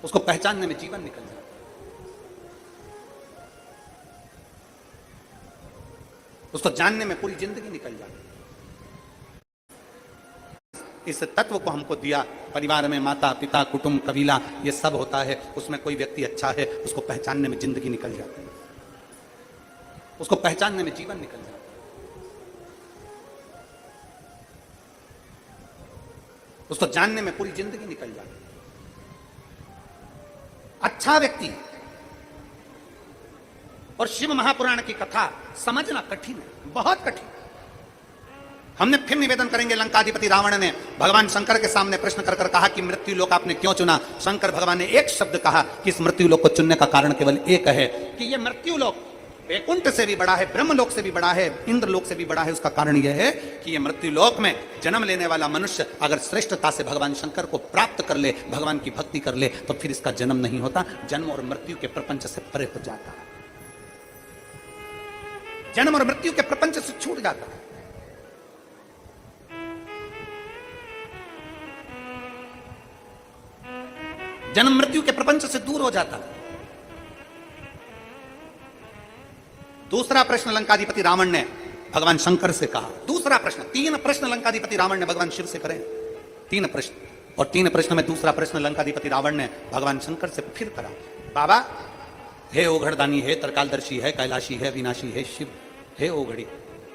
उसको पहचानने में जीवन निकल जाता है। उसको जानने में पूरी जिंदगी निकल जाती है। इस तत्व को हमको दिया, परिवार में माता पिता कुटुंब कबीला ये सब होता है, उसमें कोई व्यक्ति अच्छा है, उसको पहचानने में जिंदगी निकल जाती है, उसको पहचानने में जीवन निकल जाता है। उसको जानने में पूरी जिंदगी निकल जाती है। अच्छा व्यक्ति और शिव महापुराण की कथा समझना कठिन है, बहुत कठिन। हमने फिर निवेदन करेंगे, लंकाधिपति रावण ने भगवान शंकर के सामने प्रश्न कर कहा कि मृत्यु लोक आपने क्यों चुना। शंकर भगवान ने एक शब्द कहा कि इस मृत्यु लोक को चुनने का कारण केवल एक है कि यह मृत्यु लोक वैकुंठ से भी बड़ा है, ब्रह्म लोक से भी बड़ा है, इंद्र लोक से भी बड़ा है। उसका कारण यह है कि यह मृत्यु लोक में जन्म लेने वाला मनुष्य अगर श्रेष्ठता से भगवान शंकर को प्राप्त कर ले, भगवान की भक्ति कर ले, तो फिर इसका जन्म नहीं होता, जन्म और मृत्यु के प्रपंच से परे हो जाता है, जन्म और मृत्यु के प्रपंच से छूट जाता है। जन्म मृत्यु के प्रपंच से दूर हो जाता है। दूसरा प्रश्न लंकाधिपति रावण ने भगवान शंकर से कहा। दूसरा प्रश्न, 3 प्रश्न लंकाधिपति रावण ने भगवान शिव से करें, 3 प्रश्न, और 3 प्रश्न में दूसरा प्रश्न लंकाधिपति रावण ने भगवान शंकर से फिर करा। बाबा, हे ओघड़दानी, हे तरकालदर्शी, है कैलाशी, है विनाशी, है शिव, हे ओघड़ी,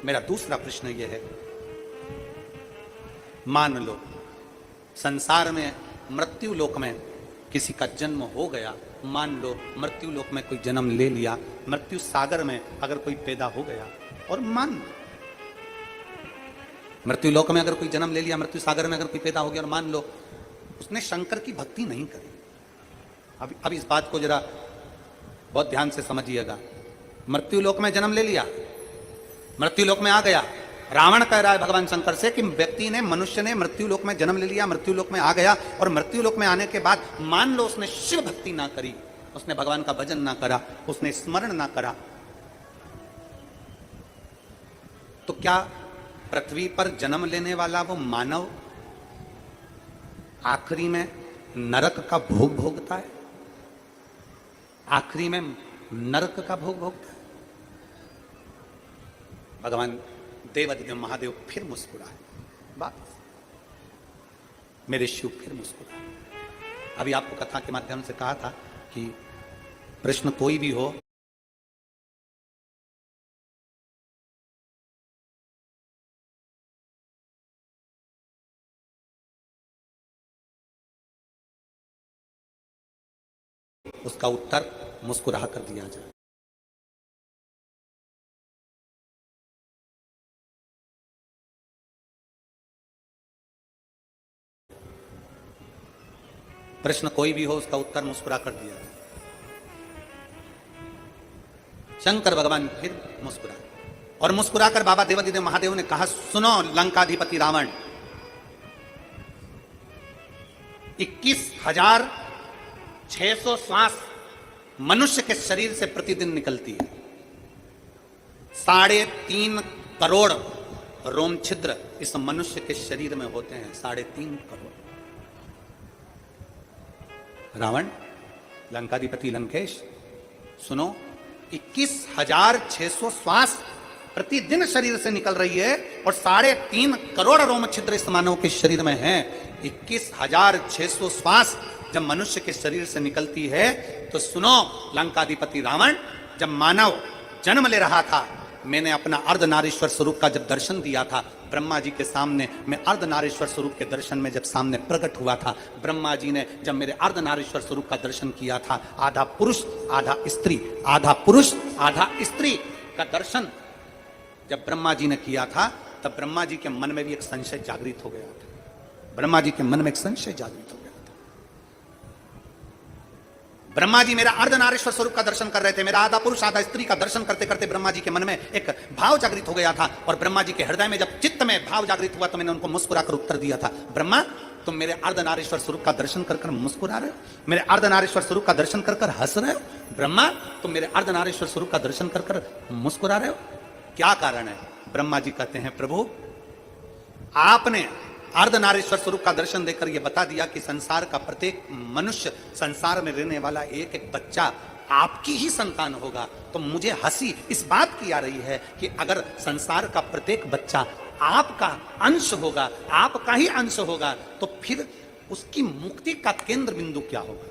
मेरा दूसरा प्रश्न यह है, मान लो संसार में मृत्यु लोक में किसी का जन्म हो गया, मान लो मृत्यु लोक में कोई जन्म ले लिया, मृत्यु सागर में अगर कोई पैदा हो गया, और मान लो मृत्यु लोक में अगर कोई जन्म ले लिया, मृत्यु सागर में अगर कोई पैदा हो गया, और मान लो उसने शंकर की भक्ति नहीं करी। अब इस बात को जरा बहुत ध्यान से समझिएगा। मृत्यु लोक में जन्म ले लिया, मृत्यु लोक में आ गया, रावण कह रहा है भगवान शंकर से कि व्यक्ति ने, मनुष्य ने मृत्यु लोक में जन्म ले लिया, मृत्यु लोक में आ गया, और मृत्यु लोक में आने के बाद मान लो उसने शिव भक्ति ना करी, उसने भगवान का भजन ना करा, उसने स्मरण ना करा, तो क्या पृथ्वी पर जन्म लेने वाला वो मानव आखिरी में नरक का भोग भोगता है? आखिरी में नरक का भोग भोगता है? भगवान देवाधिदेव महादेव फिर मुस्कुराए, बात मेरे शिव फिर मुस्कुराए। अभी आपको कथा के माध्यम से कहा था कि प्रश्न कोई भी हो, उसका उत्तर मुस्कुरा कर दिया जाए। प्रश्न कोई भी हो, उसका उत्तर मुस्कुरा कर दिया जाए। शंकर भगवान फिर मुस्कुराए, और मुस्कुराकर बाबा देवाधिदेव महादेव ने कहा, सुनो लंकाधिपति रावण, 21,600 श्वास मनुष्य के शरीर से प्रतिदिन निकलती है। 3.5 करोड़ रोम छिद्र इस मनुष्य के शरीर में होते हैं, 3.5 करोड़। रावण, लंकाधिपति लंकेश, सुनो, 21,600 श्वास प्रतिदिन शरीर से निकल रही है, और 3.5 करोड़ रोम छिद्र इस मानव के शरीर में है। 21,600 श्वास जब मनुष्य के शरीर से निकलती है, तो सुनो लंकाधिपति रावण, जब मानव जन्म ले रहा था, मैंने अपना अर्धनारीश्वर स्वरूप का जब दर्शन दिया था ब्रह्मा जी के सामने, मैं अर्धनारीश्वर स्वरूप के दर्शन में जब सामने प्रकट हुआ था, ब्रह्मा जी ने जब मेरे अर्धनारीश्वर स्वरूप का दर्शन किया था, आधा पुरुष आधा स्त्री, आधा पुरुष आधा स्त्री का दर्शन जब ब्रह्मा जी ने किया था, तब ब्रह्मा जी के मन में भी एक संशय जागृत हो गया था। ब्रह्मा जी के मन में एक संशय जागृत हो गया था। ब्रह्मा जी मेरा अर्धनारीश्वर स्वरूप का दर्शन कर रहे थे, मेरा आधा पुरुष आधा स्त्री का दर्शन करते करते ब्रह्मा जी के मन में एक भाव जागृत हो गया था, और ब्रह्मा जी के हृदय में जब चित्त में भाव जागृत हुआ, तो मैंने उनको मुस्कुराकर उत्तर दिया था, ब्रह्मा, तुम मेरे अर्धनारीश्वर स्वरूप का दर्शन कर कर मुस्कुरा रहे हो, मेरे अर्धनारीश्वर स्वरूप का दर्शन कर कर हंस रहे हो, ब्रह्मा, तुम मेरे अर्धनारीश्वर स्वरूप का दर्शन कर कर मुस्कुरा रहे हो, क्या कारण है? ब्रह्मा जी कहते हैं, प्रभु, आपने अर्धनारीश्वर स्वरूप का दर्शन देकर यह बता दिया कि संसार का प्रत्येक मनुष्य, संसार में रहने वाला एक एक बच्चा आपकी ही संतान होगा। तो मुझे हंसी इस बात की आ रही है कि अगर संसार का प्रत्येक बच्चा आपका अंश होगा, आपका ही अंश होगा, तो फिर उसकी मुक्ति का केंद्र बिंदु क्या होगा?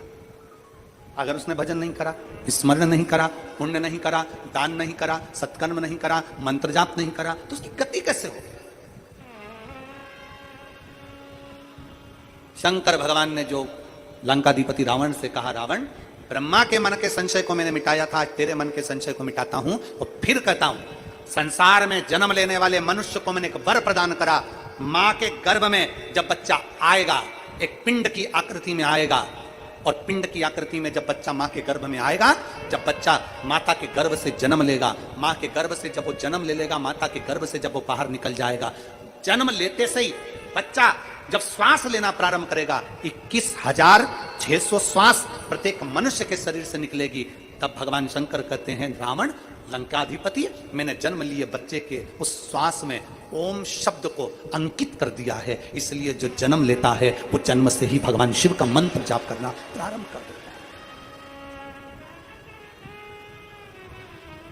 अगर उसने भजन नहीं करा, स्मरण नहीं करा, पुण्य नहीं करा, दान नहीं करा, सत्कर्म नहीं करा, मंत्र जाप नहीं करा, तो उसकी गति कैसे होगी? शंकर भगवान ने जो लंकाधिपति रावण से कहा, रावण, ब्रह्मा के मन के संशय को मैंने मिटाया था, आज तेरे मन के संशय को मिटाता हूं और फिर कहता हूं, संसार में जन्म लेने वाले मनुष्य को मैंने एक वर प्रदान करा। मां के गर्भ में जब बच्चा आएगा, एक पिंड की आकृति में आएगा, और पिंड की आकृति में जब बच्चा मां के गर्भ में आएगा, जब बच्चा माता के गर्भ से जन्म लेगा, मां के गर्भ से जब वो जन्म ले लेगा, माता के गर्भ से जब वो बाहर निकल जाएगा, जन्म लेते से ही बच्चा जब श्वास लेना प्रारंभ करेगा, 21,600 श्वास प्रत्येक मनुष्य के शरीर से निकलेगी। तब भगवान शंकर कहते हैं, रावण, लंकाधिपति, मैंने जन्म लिए बच्चे के उस श्वास में ओम शब्द को अंकित कर दिया है, इसलिए जो जन्म लेता है वो जन्म से ही भगवान शिव का मंत्र जाप करना प्रारंभ कर देता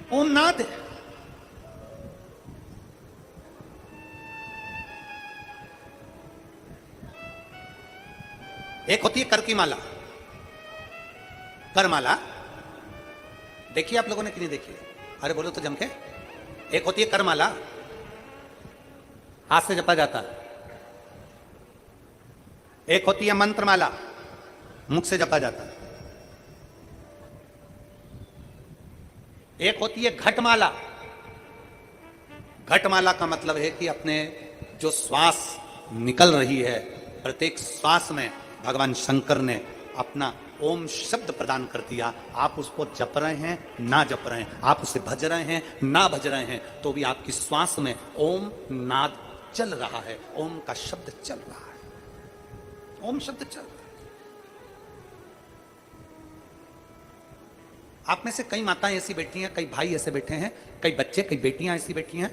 है। ओम नाद एक होती है कर की माला, करमाला देखिए आप लोगों ने कि नहीं देखी? अरे बोलो तो जम के। एक होती है करमाला, हाथ से जपा जाता है। एक होती है मंत्रमाला, मुख से जपा जाता है। एक होती है घटमाला। घटमाला का मतलब है कि अपने जो श्वास निकल रही है, प्रत्येक श्वास में भगवान शंकर ने अपना ओम शब्द प्रदान कर दिया। आप उसको जप रहे हैं, ना जप रहे हैं, आप उसे भज रहे हैं, ना भज रहे हैं, तो भी आपकी श्वास में ओम नाद चल रहा है, ओम का शब्द चल रहा है, ओम शब्द चल रहा है। आप में से कई माताएं ऐसी बैठी हैं, कई भाई ऐसे बैठे हैं, कई बच्चे, कई बेटियां ऐसी बैठी हैं,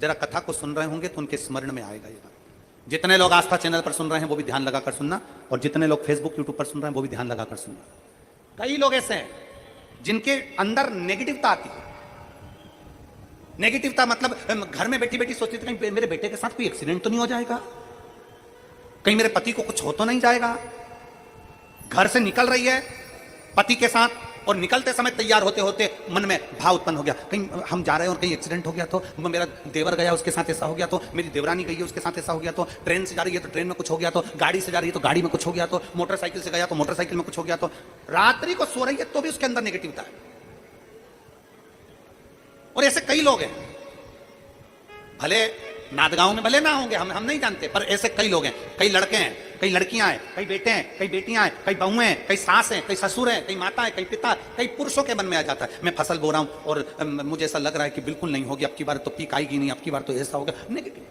जरा कथा को सुन रहे होंगे तो उनके स्मरण में आएगा ये बात। जितने लोग आस्था चैनल पर सुन रहे हैं वो भी ध्यान लगाकर सुनना, और जितने लोग फेसबुक यूट्यूब पर सुन रहे हैं वो भी ध्यान लगाकर सुनना। कई लोग ऐसे हैं जिनके अंदर नेगेटिवता आती है। नेगेटिवता मतलब घर में बैठी बैठी सोचती थी कहीं मेरे बेटे के साथ कोई एक्सीडेंट तो नहीं हो जाएगा, कहीं मेरे पति को कुछ हो तो नहीं जाएगा। घर से निकल रही है पति के साथ, और निकलते समय तैयार होते होते मन में भाव उत्पन्न हो गया, कहीं हम जा रहे हैं और कहीं एक्सीडेंट हो गया तो, मेरा देवर गया उसके साथ ऐसा हो गया तो, मेरी देवरानी गई है उसके साथ ऐसा हो गया तो, ट्रेन से जा रही है तो ट्रेन में कुछ हो गया तो, गाड़ी से जा रही है तो गाड़ी में कुछ हो गया तो, मोटरसाइकिल से गया तो मोटरसाइकिल में कुछ हो गया तो, रात्रि को सो रही है तो भी उसके अंदर नेगेटिविटी है। और ऐसे कई लोग हैं, भले नादगांव में भले ना होंगे, हम नहीं जानते, पर ऐसे कई लोग हैं। कई लड़के हैं, कई लड़कियां हैं, कई बेटे हैं, कई बेटियां हैं, कई बहुएं हैं, कई सास हैं, कई ससुर हैं, कई माता है, कई पिता, कई पुरुषों के मन में आ जाता है मैं फसल बो रहा हूं और मुझे ऐसा लग रहा है कि बिल्कुल नहीं होगी, अब की बार तो पीक आएगी नहीं, अब की बार तो ऐसा होगा। नेगेटिव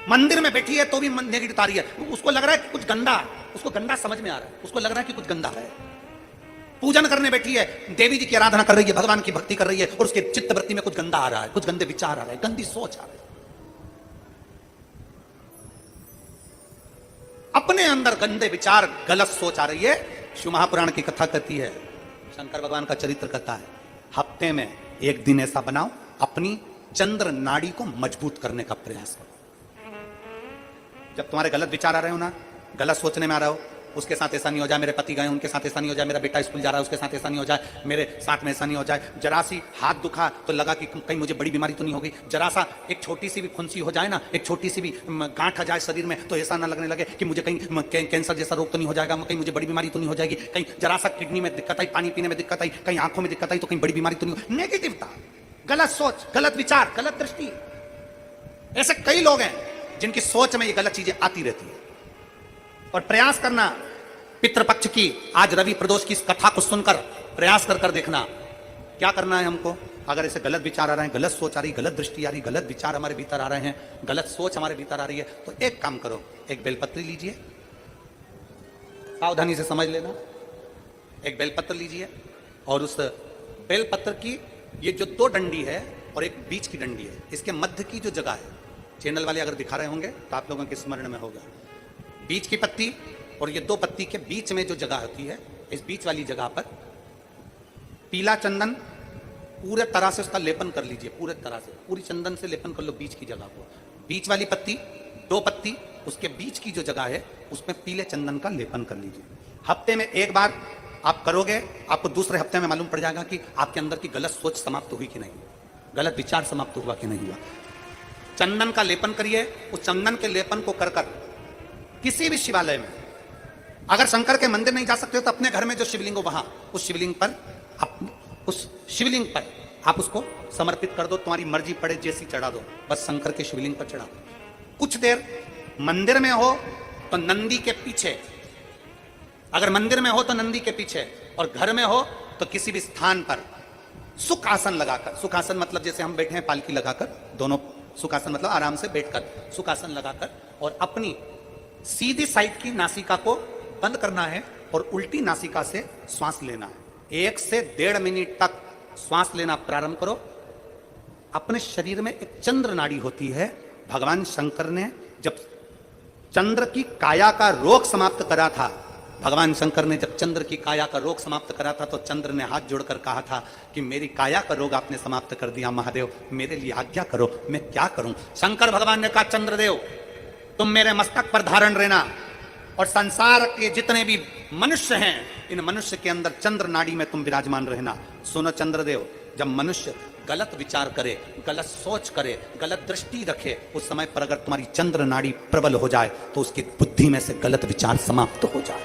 मंदिर में बैठी है तो भी नेगेटिव आ रही है, उसको लग रहा है कि कुछ गंदा, उसको गंदा समझ में आ रहा है, उसको लग रहा है कि कुछ गंदा है। पूजन करने बैठी है, देवी जी की आराधना कर रही है, भगवान की भक्ति कर रही है, और उसके चित्त वृत्ति में कुछ गंदा आ रहा है, कुछ गंदे विचार आ रहे हैं, गंदी सोच आ रही है, अपने अंदर गंदे विचार, गलत सोच आ रही है। शिव महापुराण की कथा कहती है, शंकर भगवान का चरित्र कहता है, हफ्ते में एक दिन ऐसा बनाओ अपनी चंद्र नाड़ी को मजबूत करने का प्रयास करो। जब तुम्हारे गलत विचार आ रहे हो ना, गलत सोचने में आ रहे हो, उसके साथ ऐसा नहीं हो जाए, मेरे पति गए उनके साथ ऐसा नहीं हो जाए, मेरा बेटा स्कूल जा रहा है उसके साथ ऐसा नहीं हो जाए, मेरे साथ में ऐसा नहीं हो जाए, जरा सी हाथ दुखा तो लगा कि कहीं मुझे बड़ी बीमारी तो नहीं होगी, जरा सा एक छोटी सी भी फुंसी हो जाए ना, एक छोटी सी भी गांठ आ जाए शरीर में तो ऐसा ना लगने लगे कि मुझे कहीं कैंसर जैसा रोग तो नहीं हो जाएगा, कहीं मुझे बड़ी बीमारी तो नहीं हो जाएगी, कहीं जरा सा किडनी में दिक्कत आई, पानी पीने में दिक्कत आई, कहीं आंखों में दिक्कत आई तो कहीं बड़ी बीमारी तो नहीं हो। नेगेटिवता, गलत सोच, गलत विचार, गलत दृष्टि। ऐसे कई लोग हैं जिनकी सोच में ये गलत चीजें आती रहती है। और प्रयास करना, पितृपक्ष की आज रवि प्रदोष की इस कथा को सुनकर प्रयास कर देखना क्या करना है हमको। अगर ऐसे गलत विचार आ रहे हैं, गलत सोच आ रही, गलत दृष्टि आ रही, गलत विचार हमारे भीतर आ रहे हैं, गलत सोच हमारे भीतर आ रही है, तो एक काम करो, एक बेलपत्री लीजिए, सावधानी से समझ लेना, एक बेलपत्र लीजिए, और उस बेलपत्र की ये जो दो डंडी है और एक बीच की डंडी है, इसके मध्य की जो जगह है, चैनल वाले अगर दिखा रहे होंगे तो आप लोगों के स्मरण में होगा। बीच की पत्ती और ये दो पत्ती के बीच में जो जगह होती है, इस बीच वाली जगह पर पीला चंदन पूरे तरह से उसका लेपन कर लीजिए, पूरे तरह से पूरी चंदन से लेपन कर लो बीच की जगह को। बीच वाली पत्ती, दो पत्ती, उसके बीच की जो जगह है उसमें पीले चंदन का लेपन कर लीजिए। हफ्ते में एक बार आप करोगे, आपको दूसरे हफ्ते में मालूम पड़ जाएगा कि आपके अंदर की गलत सोच समाप्त हुई कि नहीं, गलत विचार समाप्त हुआ कि नहीं हुआ। चंदन का लेपन करिए। उस चंदन के लेपन को कर कर किसी भी शिवालय में, अगर शंकर के मंदिर नहीं जा सकते हो तो अपने घर में जो शिवलिंग हो वहां उस शिवलिंग पर आप उसको समर्पित कर दो। तुम्हारी मर्जी पड़े जैसी चढ़ा दो, बस शंकर के शिवलिंग पर चढ़ा दो। कुछ देर मंदिर में हो तो नंदी के पीछे, अगर मंदिर में हो तो नंदी के पीछे, और घर में हो तो किसी भी स्थान पर सुख आसन लगाकर, सुख आसन मतलब जैसे हम बैठे हैं पालकी लगाकर, दोनों सुख आसन मतलब आराम से बैठकर सुख आसन लगाकर, और अपनी सीधी साइड की नासिका को बंद करना है और उल्टी नासिका से श्वास लेना है। 1 से 1.5 मिनट तक श्वास लेना प्रारंभ करो। अपने शरीर में एक चंद्र नाड़ी होती है। भगवान शंकर ने जब चंद्र की काया का रोग समाप्त करा था, भगवान शंकर ने जब चंद्र की काया का रोग समाप्त करा था तो चंद्र ने हाथ जोड़कर कहा था कि मेरी काया का रोग आपने समाप्त कर दिया महादेव, मेरे लिए आज्ञा करो, मैं क्या करूं। शंकर भगवान ने कहा चंद्रदेव तुम मेरे मस्तक पर धारण रहना, और संसार के जितने भी मनुष्य हैं इन मनुष्य के अंदर चंद्र नाड़ी में तुम विराजमान रहना। सुनो चंद्रदेव, जब मनुष्य गलत विचार करे, गलत सोच करे, गलत दृष्टि रखे, उस समय पर अगर तुम्हारी चंद्र नाड़ी प्रबल हो जाए तो उसकी बुद्धि में से गलत विचार समाप्त हो जाए,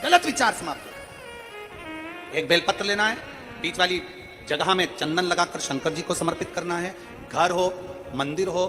गलत विचार समाप्त हो। एक बेलपत्र लेना है, बीच वाली जगह में चंदन लगाकर शंकर जी को समर्पित करना है। घर हो, मंदिर हो,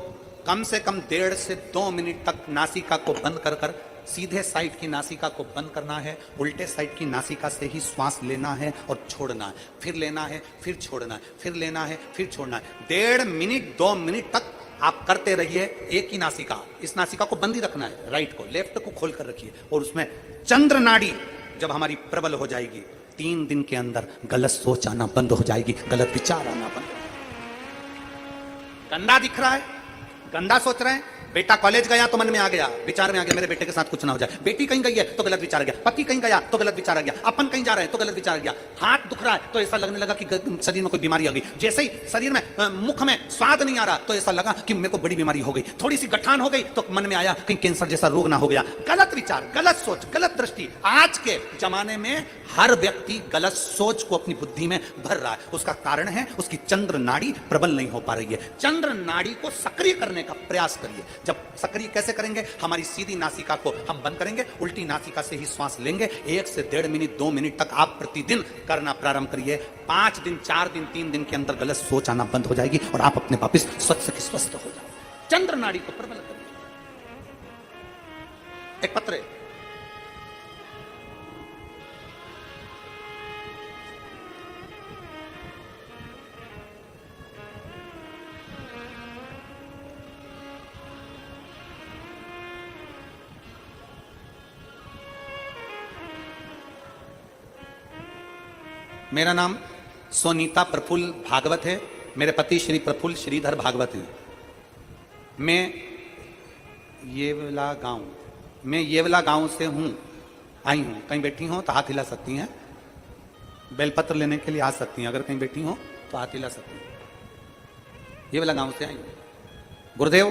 कम से कम 1.5 से 2 मिनट तक नासिका को बंद कर कर सीधे साइड की नासिका को बंद करना है, उल्टे साइड की नासिका से ही श्वास लेना है और छोड़ना है, फिर लेना है, फिर छोड़ना है, फिर लेना है, फिर छोड़ना है। 1.5 मिनट 2 मिनट तक आप करते रहिए। एक ही नासिका, इस नासिका को बंद ही रखना है, राइट को, लेफ्ट को खोल कर रखिए, और उसमें चंद्र नाड़ी जब हमारी प्रबल हो जाएगी 3 दिन के अंदर गलत सोच आना बंद हो जाएगी, गलत विचार आना बंद। गंदा दिख रहा है, गंदा सोच रहे हैं, बेटा कॉलेज गया तो मन में आ गया, विचार में आ गया मेरे बेटे के साथ कुछ ना हो जाए, बेटी कहीं गई है तो गलत विचार आ गया, पति कहीं गया तो गलत विचार आ गया, अपन कहीं जा रहे हैं तो गलत विचार आ गया, हाथ दुख रहा है तो ऐसा लगने लगा कि शरीर में कोई बीमारी आ गई, जैसे ही शरीर में मुख में स्वाद नहीं आ रहा तो ऐसा लगा कि मेरे को बड़ी बीमारी हो गई, थोड़ी सी गठान हो गई तो मन में आया कहीं कैंसर जैसा रोग ना हो गया। गलत विचार, गलत सोच, गलत दृष्टि। आज के जमाने में हर व्यक्ति गलत सोच को अपनी बुद्धि में भर रहा है। उसका कारण है उसकी चंद्र नाड़ी प्रबल नहीं हो पा रही है। चंद्र नाड़ी को सक्रिय करने का प्रयास करिए। जब सक्रिय कैसे करेंगे? हमारी सीधी नासिका को हम बंद करेंगे, उल्टी नासिका से ही श्वास लेंगे। 1 से 1.5 मिनट 2 मिनट तक आप प्रतिदिन करना प्रारंभ करिए। 5 दिन 4 दिन 3 दिन के अंदर गलत सोच आना बंद हो जाएगी और आप अपने वापिस स्वस्थ हो जाए। चंद्र नाड़ी को प्रबल करिए। एक पत्र है, मेरा नाम सोनीता प्रफुल्ल भागवत है। मेरे पति श्री प्रफुल्ल श्रीधर भागवत हैं। मैं ये वाला गांव से हूँ, आई हूँ। कहीं बैठी हो तो हाथ हिला सकती हैं, बेलपत्र लेने के लिए आ सकती हैं। अगर कहीं बैठी हो तो हाथ हिला सकती हैं। ये वाला गांव से आई हूँ। गुरुदेव,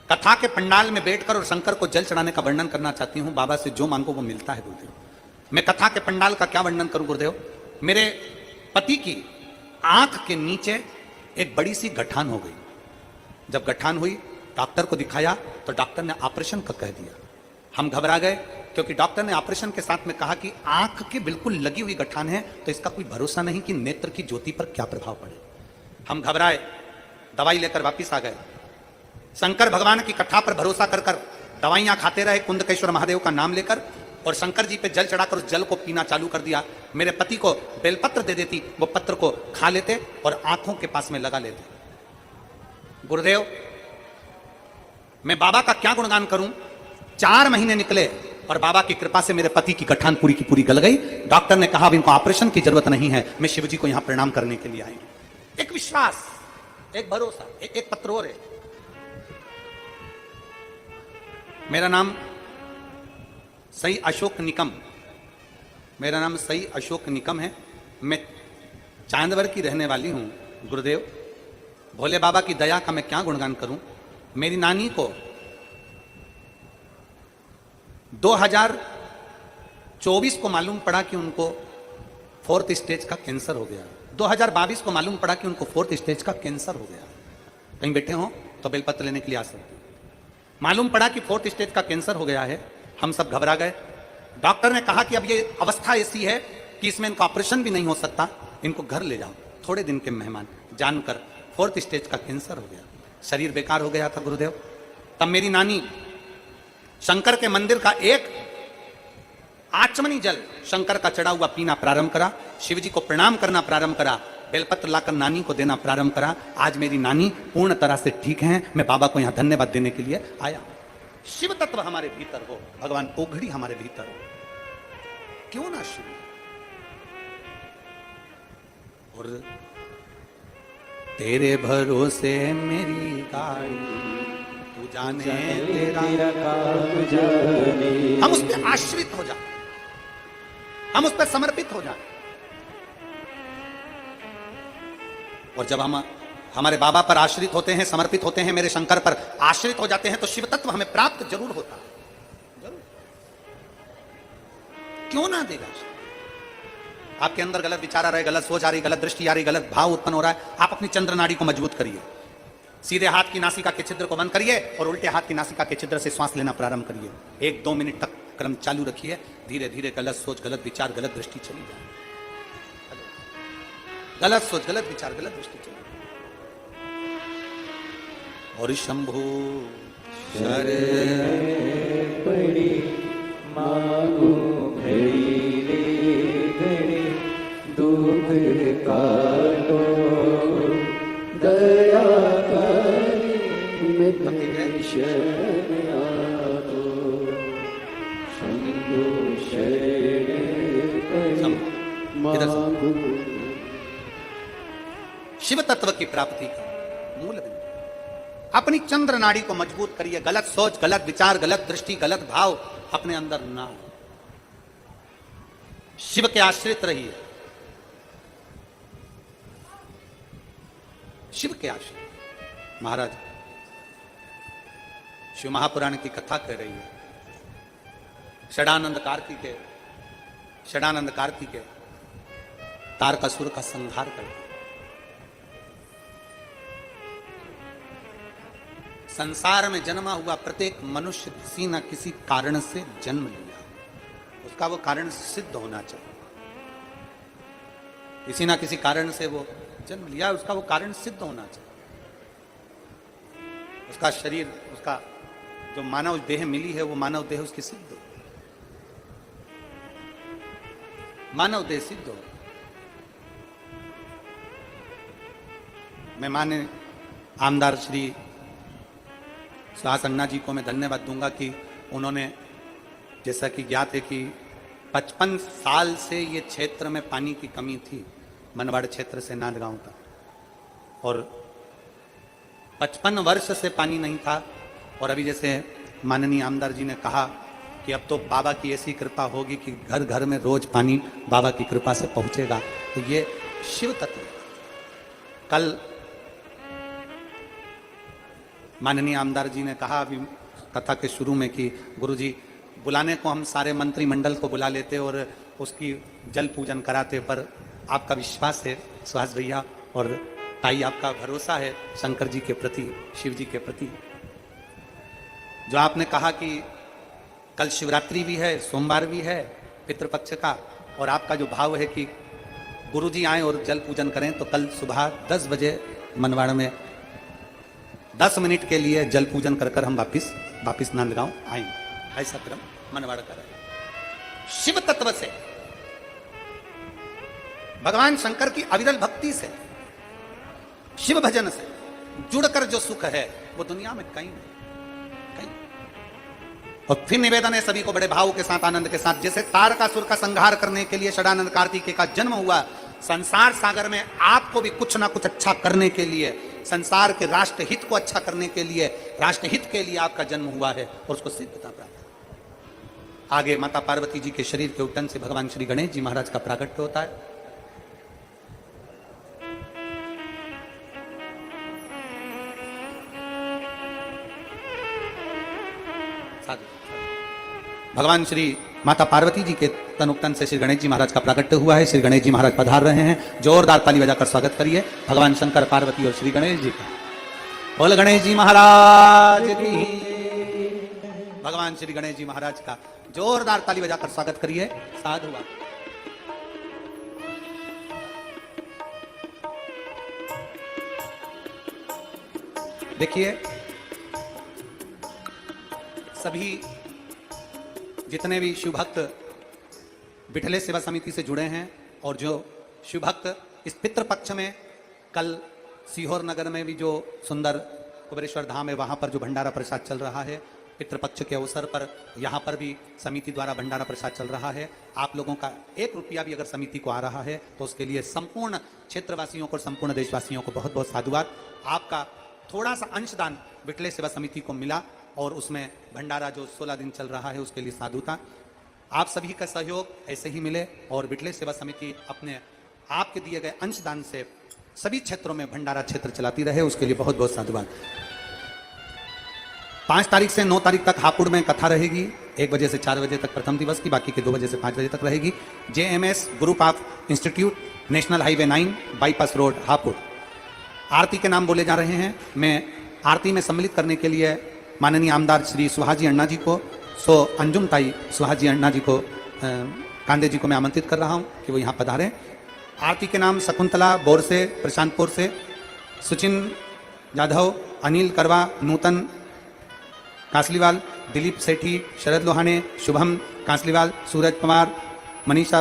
कथा के पंडाल में बैठकर और शंकर को जल चढ़ाने का वर्णन करना चाहती हूँ। बाबा से जो मांगो वो मिलता है गुरुदेव। मैं कथा के पंडाल का क्या वर्णन करूं गुरुदेव? मेरे पति की आंख के नीचे एक बड़ी सी गठान हो गई। जब गठान हुई, डॉक्टर को दिखाया तो डॉक्टर ने ऑपरेशन का कह दिया। हम घबरा गए क्योंकि डॉक्टर ने ऑपरेशन के साथ में कहा कि आंख के बिल्कुल लगी हुई गठान है तो इसका कोई भरोसा नहीं कि नेत्र की ज्योति पर क्या प्रभाव पड़े। हम घबराए, दवाई लेकर वापिस आ गए। शंकर भगवान की कथा पर भरोसा कर कर दवाइयां खाते रहे, कुंदकेश्वर महादेव का नाम लेकर, और शंकर जी पे जल चढ़ाकर उस जल को पीना चालू कर दिया। मेरे पति को बेलपत्र दे देती, वो पत्र को खा लेते और आंखों के पास में लगा लेते। गुरुदेव, मैं बाबा का क्या गुणगान करूं? 4 महीने निकले और बाबा की कृपा से मेरे पति की गठान पूरी की पूरी गल गई। डॉक्टर ने कहा अब इनको ऑपरेशन की जरूरत नहीं है। मैं शिव जी को यहां प्रणाम करने के लिए आई हूं। एक विश्वास, एक भरोसा, एक पत्र और है। मेरा नाम सई अशोक निकम, मेरा नाम सई अशोक निकम है। मैं चांदवर की रहने वाली हूं। गुरुदेव, भोले बाबा की दया का मैं क्या गुणगान करूं। मेरी नानी को 2024 को मालूम पड़ा कि उनको 4th स्टेज का कैंसर हो गया। 2022 को मालूम पड़ा कि उनको 4th स्टेज का कैंसर हो गया। कहीं बैठे हो तो बेलपत्र लेने के लिए आ सकते हैं। मालूम पड़ा कि 4th स्टेज का कैंसर हो गया है। हम सब घबरा गए। डॉक्टर ने कहा कि अब ये अवस्था ऐसी है कि इसमें इनका ऑपरेशन भी नहीं हो सकता, इनको घर ले जाओ। थोड़े दिन के मेहमान जानकर 4th स्टेज का कैंसर हो गया, शरीर बेकार हो गया था गुरुदेव। तब मेरी नानी शंकर के मंदिर का एक आचमनी जल शंकर का चढ़ा हुआ पीना प्रारंभ करा, शिव जी को प्रणाम करना प्रारंभ करा, बेलपत्र लाकर नानी को देना प्रारंभ करा। आज मेरी नानी पूर्ण तरह से ठीक हैं। मैं बाबा को यहां धन्यवाद देने के लिए आया। शिव तत्व हमारे भीतर हो, भगवान ओघड़ी हमारे भीतर हो, क्यों ना शिव। और तेरे भरोसे मेरी गाड़ी, तू जाने तेरा काम जाने। हम उस पर आश्रित हो जाए, हम उस पर समर्पित हो जाए। और जब हम हमारे बाबा पर आश्रित होते हैं, समर्पित होते हैं, मेरे शंकर पर आश्रित हो जाते हैं, तो शिव तत्व हमें प्राप्त जरूर होता है, जरूर। क्यों ना देगा। आपके अंदर गलत विचार आ रहे, गलत सोच आ रही, गलत दृष्टि आ रही, गलत भाव उत्पन्न हो रहा है, आप अपनी चंद्र नाड़ी को मजबूत करिए। सीधे हाथ की नासिका के छिद्र को बंद करिए और उल्टे हाथ की नासिका के छिद्र से श्वास लेना प्रारंभ करिए। 1-2 मिनट तक क्रम चालू रखिए। धीरे धीरे गलत सोच, गलत विचार, गलत दृष्टि चली जाए। गलत सोच, गलत विचार, गलत दृष्टि चली। और शंभु शरण पड़ी मांगो घड़ी रे घड़ी, दुख काटो दया करी मेरी शरण आओ। शंभु शरण मांगो। शिव तत्व की प्राप्ति का मूल बिंदु। अपनी चंद्र नाड़ी को मजबूत करिए। गलत सोच, गलत विचार, गलत दृष्टि, गलत भाव अपने अंदर ना हो। शिव के आश्रित रहिए, शिव के आश्रित। महाराज शिव महापुराण की कथा कह रही है। षडानंद कार्तिकेय तारकासुर का संहार करते। संसार में जन्मा हुआ प्रत्येक मनुष्य किसी न किसी कारण से जन्म लिया, उसका वो कारण सिद्ध होना चाहिए। किसी न किसी कारण से वो जन्म लिया, उसका वो कारण सिद्ध होना चाहिए। उसका शरीर, उसका जो मानव देह मिली है, वो मानव देह उसकी सिद्ध हो, मानव देह सिद्ध हो। मैं माने आमदार श्री सुहास अन्ना जी को मैं धन्यवाद दूंगा कि उन्होंने, जैसा कि ज्ञात है कि 55 साल से ये क्षेत्र में पानी की कमी थी, मनवाड़ क्षेत्र से नांदगांव तक, और 55 वर्ष से पानी नहीं था। और अभी जैसे माननीय आमदार जी ने कहा कि अब तो बाबा की ऐसी कृपा होगी कि घर घर में रोज पानी बाबा की कृपा से पहुंचेगा। तो ये शिव तत्व। कल माननीय आमदार जी ने कहा अभी कथा के शुरू में कि गुरुजी, बुलाने को हम सारे मंत्रिमंडल को बुला लेते और उसकी जल पूजन कराते, पर आपका विश्वास है सुहास भैया और ताई, आपका भरोसा है शंकर जी के प्रति, शिव जी के प्रति। जो आपने कहा कि कल शिवरात्रि भी है, सोमवार भी है पितृपक्ष का, और आपका जो भाव है कि गुरुजी आए और जल पूजन करें, तो कल सुबह 10 बजे मनवाड़ में 10 मिनट के लिए जल पूजन कर कर हम वापिस नांदगांव आएंगे। ऐसा क्रम मनवाड़ का है। शिव तत्व से, भगवान शंकर की अविरल भक्ति से, शिव भजन से जुड़कर जो सुख है वो दुनिया में कहीं नहीं, कहीं। और फिर निवेदन है सभी को बड़े भाव के साथ, आनंद के साथ, जैसे तारकासुर का संहार करने के लिए षडानंद कार्तिकेय का जन्म हुआ, संसार सागर में आपको भी कुछ ना कुछ अच्छा करने के लिए संसार के राष्ट्र हित को अच्छा करने के लिए, राष्ट्र हित के लिए आपका जन्म हुआ है और उसको सिद्धता प्राप्त। आगे माता पार्वती जी के शरीर के उठन से भगवान श्री गणेश जी महाराज का प्राकट्य होता है। भगवान श्री माता पार्वती जी के तनुक्तन से श्री गणेश जी महाराज का प्राकट्य हुआ है। श्री गणेश जी महाराज पधार रहे हैं। जोरदार ताली बजाकर स्वागत करिए भगवान शंकर, पार्वती और श्री गणेश जी का। बोल गणेश जी महाराज की। भगवान श्री गणेश जी महाराज का जोरदार ताली बजाकर स्वागत करिए। साधुवाद। देखिए, सभी जितने भी शिव भक्त बिठले सेवा समिति से जुड़े हैं और जो शिव भक्त इस पितृपक्ष में, कल सीहोर नगर में भी जो सुंदर कुबेरेश्वर धाम है वहां पर जो भंडारा प्रसाद चल रहा है, पितृपक्ष के अवसर पर यहाँ पर भी समिति द्वारा भंडारा प्रसाद चल रहा है। आप लोगों का 1 रुपया भी अगर समिति को आ रहा है तो उसके लिए संपूर्ण क्षेत्रवासियों को, संपूर्ण देशवासियों को बहुत बहुत साधुवाद। आपका थोड़ा सा अंशदान बिठले सेवा समिति को मिला और उसमें भंडारा जो 16 दिन चल रहा है उसके लिए साधुता। आप सभी का सहयोग ऐसे ही मिले और बिठले सेवा समिति अपने आपके दिए गए अंशदान से सभी क्षेत्रों में भंडारा क्षेत्र चलाती रहे, उसके लिए बहुत बहुत साधुवाद। 5 तारीख से 9 तारीख तक हापुड़ में कथा रहेगी। 1 बजे से 4 बजे तक प्रथम दिवस की, बाकी के 2 बजे से 5 बजे तक रहेगी। JMS group of institute, national highway 9, bypass road, Hapur. Aarti के नाम बोले जा रहे हैं। मैं आरती में सम्मिलित करने के लिए माननीय आमदार श्री सुहाजी अन्ना जी को, अंजुम ताई सुहाजी अन्ना जी को, कांदे जी को मैं आमंत्रित कर रहा हूं कि वो यहाँ पधारें। आरती के नाम शकुंतला बोर से, प्रशांतपुर से, सुचिन जाधव, अनिल करवा, नूतन कांसलीवाल, दिलीप सेठी, शरद लोहाने, शुभम कांसलीवाल, सूरज पवार, मनीषा